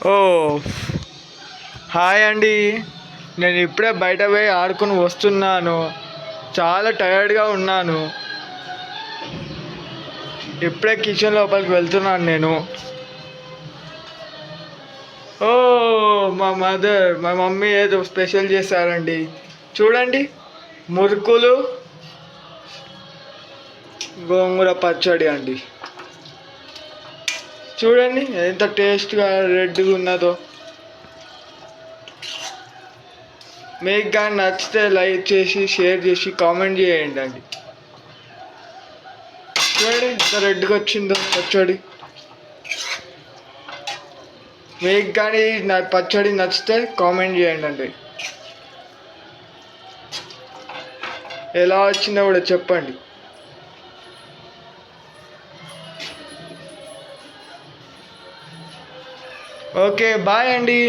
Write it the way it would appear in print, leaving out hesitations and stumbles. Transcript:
ఓ hi అండి. నేను ఇప్పుడే బయట పోయి ఆడుకుని వస్తున్నాను. చాలా టైర్డ్గా ఉన్నాను. ఇప్పుడే కిచెన్ లోపలికి వెళ్తున్నాను నేను. ఓ మా మమ్మీ ఏదో స్పెషల్ చేశారండి. చూడండి, మురుకులు, గోంగూర పచ్చడి అండి. చూడండి ఎంత టేస్ట్గా రెడ్గా ఉన్నదో. మీకు కానీ నచ్చితే లైక్ చేసి, షేర్ చేసి, కామెంట్ చేయండి అండి. చూడండి ఎంత రెడ్గా వచ్చిందో పచ్చడి. మీకు కానీ నా పచ్చడి నచ్చితే కామెంట్ చేయండి అండి. ఎలా వచ్చిందో కూడా చెప్పండి. ఓకే, బాయ్ అండి.